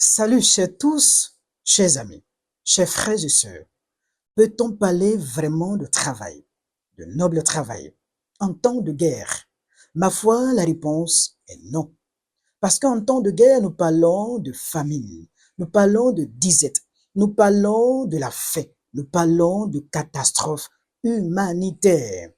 Salut chers tous, chers amis, chers frères et sœurs. Peut-on parler vraiment de travail, de noble travail, en temps de guerre? Ma foi, la réponse est non. Parce qu'en temps de guerre, nous parlons de famine, nous parlons de disette, nous parlons de la faim, nous parlons de catastrophes humanitaires.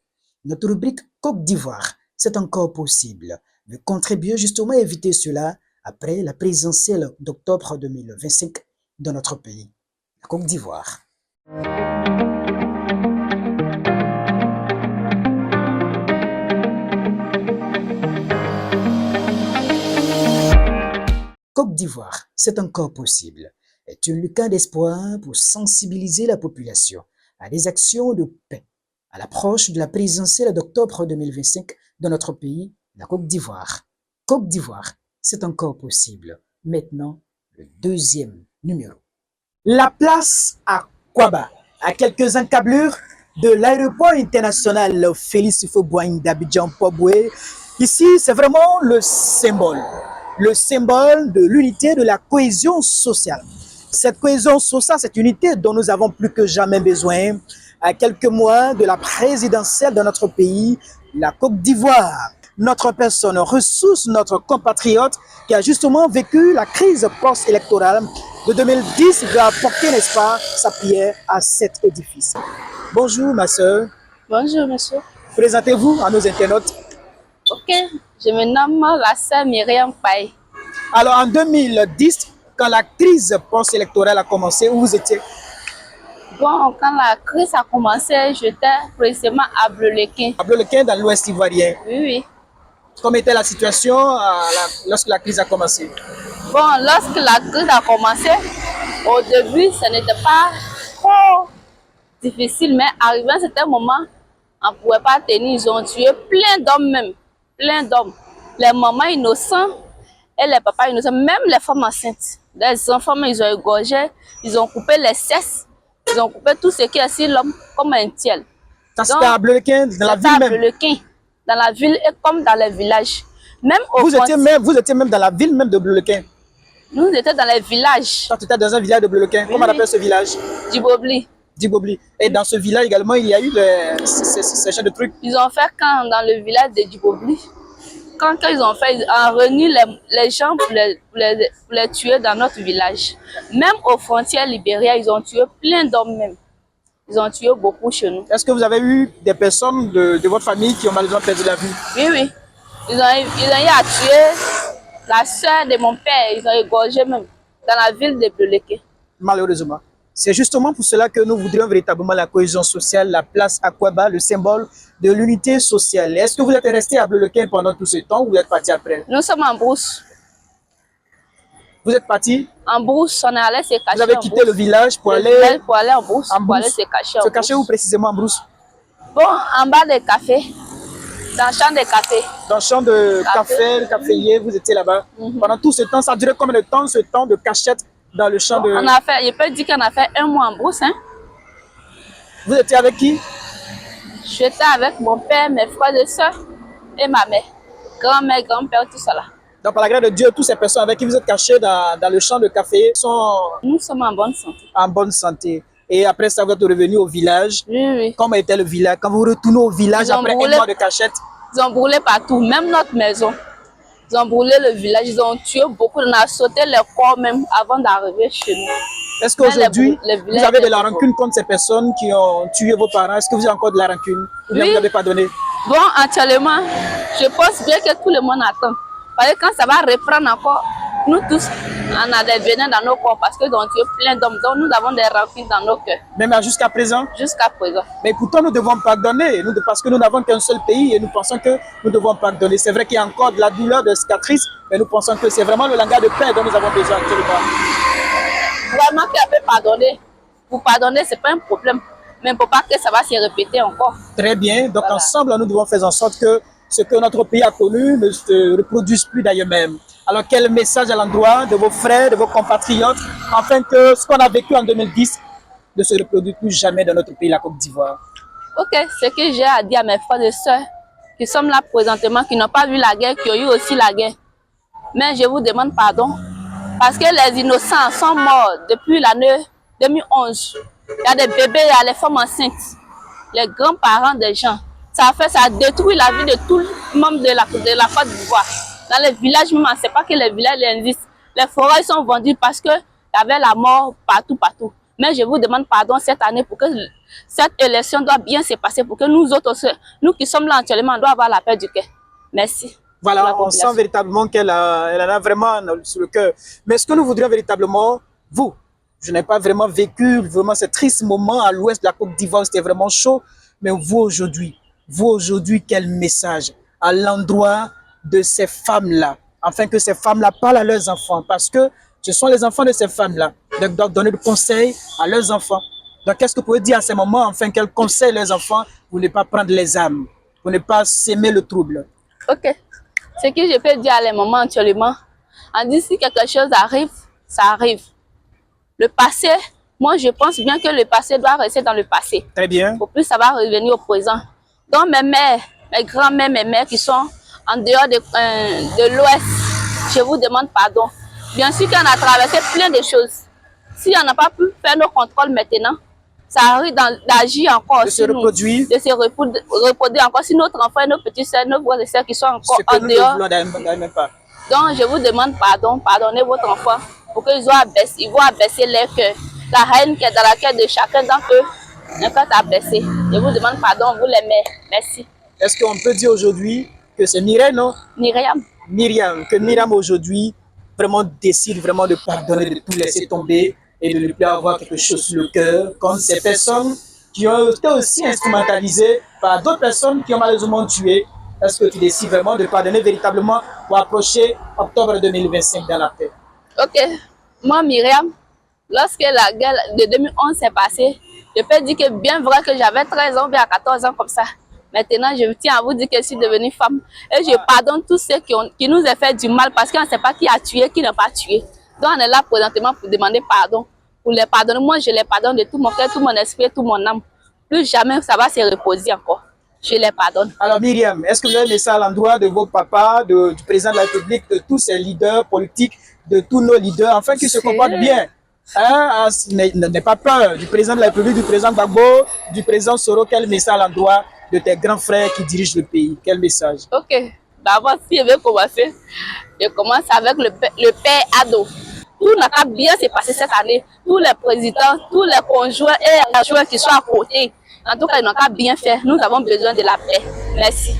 Notre rubrique Côte d'Ivoire, c'est encore possible de contribuer justement à éviter cela après la présidentielle d'octobre 2025 dans notre pays, la Côte d'Ivoire. Côte d'Ivoire, c'est encore possible, est une lucarne d'espoir pour sensibiliser la population à des actions de paix à l'approche de la présidentielle d'octobre 2025 dans notre pays, la Côte d'Ivoire. Côte d'Ivoire, c'est encore possible. Maintenant, le deuxième numéro. La place à Kwaba, à quelques encablures de l'aéroport international Félix Houphouët-Boigny d'Abidjan-Poboué. Ici, c'est vraiment le symbole de l'unité, de la cohésion sociale. Cette cohésion sociale, cette unité dont nous avons plus que jamais besoin, à quelques mois de la présidentielle de notre pays, la Côte d'Ivoire. Notre personne ressource, notre compatriote qui a justement vécu la crise post-électorale de 2010 va apporter, n'est-ce pas, sa pierre à cet édifice. Bonjour ma soeur. Bonjour monsieur. Présentez-vous à nos internautes. Ok, je me nomme la sœur Myriam Paye. Alors en 2010, quand la crise post-électorale a commencé, où vous étiez? Bon, quand la crise a commencé, j'étais précisément à Bleu-le-Quin. À Bleu-le-Quin, dans l'Ouest ivoirien. Oui, oui. Comment était la situation lorsque la crise a commencé? Bon, lorsque la crise a commencé, au début, ce n'était pas trop difficile, mais arrivé à un certain moment, on ne pouvait pas tenir. Ils ont tué plein d'hommes même, plein d'hommes. Les mamans innocents et les papas innocents, même les femmes enceintes. Les enfants, ils ont égorgé, ils ont coupé les cesses, ils ont coupé tout ce qui est sur l'homme comme un tiel. Ça c'était à Bleu-le-Quin, dans la ville même? Bleu-le-Quin, dans la ville et comme dans les villages. Même vous étiez même dans la ville même de Bleu-le-Quin? Nous étions dans les villages. Quand tu étais dans un village de Bleu-le-Quin, comment on appelle ce village? Djibobli. Djibobli. Et dans ce village également, il y a eu ces genres de trucs? Ils ont fait quand dans le village de Djibobli, quand ils ont fait, ils ont réuni les gens pour les tuer dans notre village. Même aux frontières Libéria, ils ont tué plein d'hommes même. Ils ont tué beaucoup chez nous. Est-ce que vous avez eu des personnes de votre famille qui ont malheureusement perdu la vie? Oui, oui. Ils ont eu à tuer la soeur de mon père. Ils ont égorgé même dans la ville de Bleu-le-Quin. Malheureusement. C'est justement pour cela que nous voudrions véritablement la cohésion sociale, la place à Kwaba, le symbole de l'unité sociale. Est-ce que vous êtes resté à Bleu-le-Quin pendant tout ce temps ou vous êtes parti après? Nous sommes en brousse. Vous êtes parti? En brousse, on est allé se cacher. Vous avez quitté le village pour aller en brousse. Pour aller se cacher. Se cacher où précisément en brousse? Bon, en bas des cafés. Dans le champ de café. Dans le champ de café, le caféier, vous étiez là-bas. Pendant tout ce temps, ça a duré combien de temps, ce temps de cachette dans le champ de... On a fait, je peux dire qu'on a fait 1 mois en brousse. Hein? Vous étiez avec qui? J'étais avec mon père, mes frères et soeurs et ma mère. Grand-mère, grand-père, tout ça là. Donc, par la grâce de Dieu, toutes ces personnes avec qui vous êtes cachés dans le champ de café sont... Nous sommes en bonne santé. En bonne santé. Et après ça, vous êtes revenu au village. Oui, oui. Comment était le village? Quand vous retournez au village après 1 mois de cachette? Ils ont brûlé partout, même notre maison. Ils ont brûlé le village, ils ont tué beaucoup. On a sauté les corps même avant d'arriver chez nous. Est-ce qu'aujourd'hui, vous avez de la rancune contre ces personnes qui ont tué vos parents? Est-ce que vous avez encore de la rancune? Ou bien vous n'avez pas donné? Bon, actuellement, je pense bien que tout le monde attend. Parce que quand ça va reprendre encore, nous tous, on a des venins dans nos corps parce qu'ils ont tué plein d'hommes. Donc nous avons des rancunes dans nos cœurs. Même jusqu'à présent? Jusqu'à présent. Mais pourtant, nous devons pardonner. Parce que nous n'avons qu'un seul pays et nous pensons que nous devons pardonner. C'est vrai qu'il y a encore de la douleur, de cicatrices, mais nous pensons que c'est vraiment le langage de paix dont nous avons besoin actuellement. Vraiment qu'on peut pardonner. Pour pardonner, ce n'est pas un problème. Mais il ne faut pas que ça va se répéter encore. Très bien. Donc ensemble, nous devons faire en sorte que ce que notre pays a connu ne se reproduise plus d'ailleurs même. Alors quel message à l'endroit de vos frères, de vos compatriotes, afin que ce qu'on a vécu en 2010 ne se reproduise plus jamais dans notre pays, la Côte d'Ivoire? Ok, ce que j'ai à dire à mes frères et sœurs qui sont là présentement, qui n'ont pas vu la guerre, qui ont eu aussi la guerre. Mais je vous demande pardon Parce que les innocents sont morts depuis l'année 2011. Il y a des bébés, il y a les femmes enceintes, les grands-parents des gens. Ça a détruit la vie de tout le monde de la Côte d'Ivoire. Dans les villages, même, on ne sait pas que les villages existent. Les forêts sont vendues parce qu'il y avait la mort partout, partout. Mais je vous demande pardon cette année pour que cette élection doit bien se passer, pour que nous autres aussi, nous qui sommes là actuellement, on doit avoir la paix du cœur. Merci. Voilà, on sent véritablement qu'elle en a vraiment sur le cœur. Mais ce que nous voudrions véritablement, vous, je n'ai pas vraiment vécu vraiment ce triste moment à l'ouest de la Côte d'Ivoire, c'était vraiment chaud. Mais vous aujourd'hui, quel message à l'endroit de ces femmes-là, afin que ces femmes-là parlent à leurs enfants, parce que ce sont les enfants de ces femmes-là, donc doivent donner des conseils à leurs enfants. Donc, qu'est-ce que vous pouvez dire à ces moments, afin qu'elles conseillent leurs enfants pour ne pas prendre les armes, pour ne pas s'aimer le trouble? Ok. Ce que je peux dire à les moments actuellement, on dit si quelque chose arrive, ça arrive. Le passé, moi je pense bien que le passé doit rester dans le passé. Très bien. Au plus ça va revenir au présent. Donc mes mères, mes grands-mères, mes mères qui sont en dehors de l'Ouest, je vous demande pardon. Bien sûr qu'on a traversé plein de choses. Si on n'a pas pu faire nos contrôles maintenant, ça arrive d'agir encore. De se reproduire. De se reproduire encore si notre enfant et nos petits soeurs, nos frères et sœurs qui sont encore en dehors. Donc je vous demande pardon, pardonnez votre enfant pour qu'ils vont abaisser leur cœur. La haine qui est dans la cœur de chacun d'entre eux, un cœur abaissé. Je vous demande pardon, vous les mères. Merci. Est-ce qu'on peut dire aujourd'hui que c'est Mireille, non? Myriam, que Myriam aujourd'hui vraiment décide vraiment de pardonner, de tout laisser tomber et de ne plus avoir quelque chose sur le cœur, comme ces personnes qui ont été aussi instrumentalisées par d'autres personnes qui ont malheureusement tué. Est-ce que tu décides vraiment de pardonner véritablement pour approcher octobre 2025 dans la paix? Ok. Moi, Myriam, lorsque la guerre de 2011 s'est passée, je peux dire que bien vrai que j'avais 13 ans, bien 14 ans comme ça. Maintenant, je tiens à vous dire que je suis devenue femme. Et je pardonne tous ceux qui nous ont fait du mal parce qu'on ne sait pas qui a tué, qui n'a pas tué. Donc, on est là présentement pour demander pardon. Pour les pardonner, moi, je les pardonne de tout mon cœur, tout mon esprit, tout mon âme. Plus jamais ça va se reposer encore. Je les pardonne. Alors Myriam, est-ce que vous avez laissé à l'endroit de vos papas, du président de la République, de tous ces leaders politiques, de tous nos leaders, afin qu'ils se comportent bien? Hein? N'aie pas peur du président de la République, du président Gbagbo, du président Soro. Quel message à l'endroit de tes grands frères qui dirigent le pays? Quel message? Ok. D'abord, si je veux commencer, je commence avec le père Ado. Tout n'a pas bien se passer cette année. Tous les présidents, tous les conjoints et les adjoints qui sont à côté, en tout cas, ils n'ont pas bien fait. Nous avons besoin de la paix. Merci.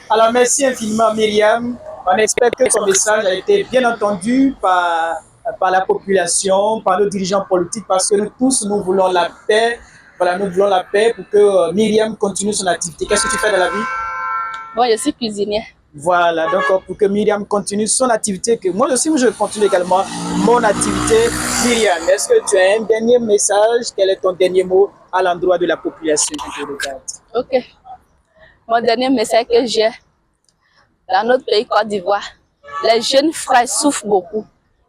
Alors, merci infiniment, Myriam. On espère que son message a été bien entendu par la population, par nos dirigeants politiques, parce que nous tous, nous voulons la paix. Voilà, nous voulons la paix pour que Myriam continue son activité. Qu'est-ce que tu fais dans la vie? Bon, je suis cuisinière. Voilà, donc pour que Myriam continue son activité, que moi aussi, je continue également mon activité. Myriam, est-ce que tu as un dernier message? Quel est ton dernier mot à l'endroit de la population qui te regarde? Ok. Mon dernier message que j'ai dans notre pays Côte d'Ivoire, les jeunes frères souffrent beaucoup.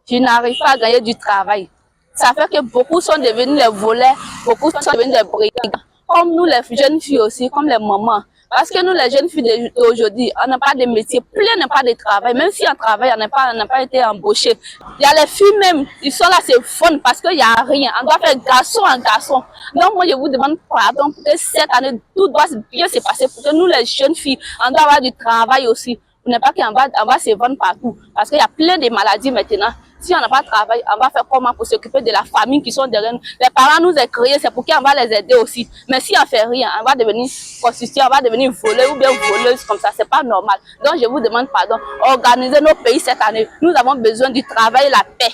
Je n'arrive pas à gagner du travail. Ça fait que beaucoup sont devenus les voleurs, beaucoup sont devenus des brigands. Comme nous, les jeunes filles aussi, comme les mamans. Parce que nous, les jeunes filles d'aujourd'hui, on n'a pas de métier, plein n'a pas de travail. Même si on travaille, on n'a pas été embauché. Il y a les filles même, ils sont là, c'est fun parce qu'il n'y a rien. On doit faire garçon en garçon. Donc moi, je vous demande pardon pour que cette année, tout doit bien se passer. Pour que nous, les jeunes filles, on doit avoir du travail aussi. Pour ne pas qu'on va se vendre partout. Parce qu'il y a plein de maladies maintenant. Si on n'a pas de travail, on va faire comment pour s'occuper de la famille qui sont derrière nous? Les parents nous ont créés, c'est pour qu'on va les aider aussi. Mais si on ne fait rien, on va devenir prostituée, on va devenir voleur ou bien voleuse comme ça. C'est pas normal. Donc je vous demande pardon. Organisez nos pays cette année. Nous avons besoin du travail et la paix.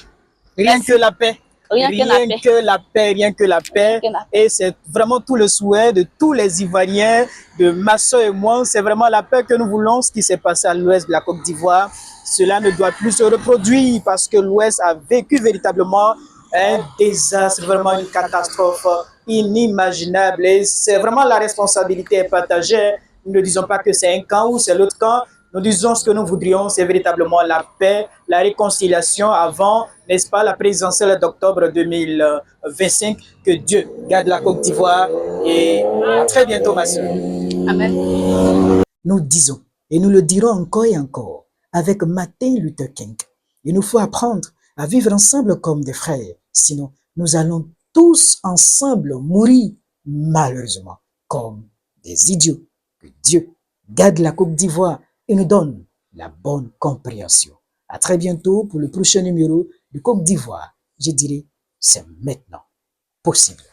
Rien que la paix. Rien que la paix. Rien que la paix. Et c'est vraiment tout le souhait de tous les Ivoiriens, de ma soeur et moi. C'est vraiment la paix que nous voulons. Ce qui s'est passé à l'ouest de la Côte d'Ivoire, cela ne doit plus se reproduire parce que l'ouest a vécu véritablement un désastre, vraiment une catastrophe inimaginable. Et c'est vraiment la responsabilité partagée. Nous ne disons pas que c'est un camp ou c'est l'autre camp. Nous disons ce que nous voudrions, c'est véritablement la paix, la réconciliation avant, n'est-ce pas, la présidentielle d'octobre 2025. Que Dieu garde la Côte d'Ivoire et à très bientôt, ma soeur. Amen. Nous disons, et nous le dirons encore et encore, avec Martin Luther King, il nous faut apprendre à vivre ensemble comme des frères. Sinon, nous allons tous ensemble mourir, malheureusement, comme des idiots. Que Dieu garde la Côte d'Ivoire et nous donne la bonne compréhension. À très bientôt pour le prochain numéro de Côte d'Ivoire. Je dirais, c'est maintenant possible.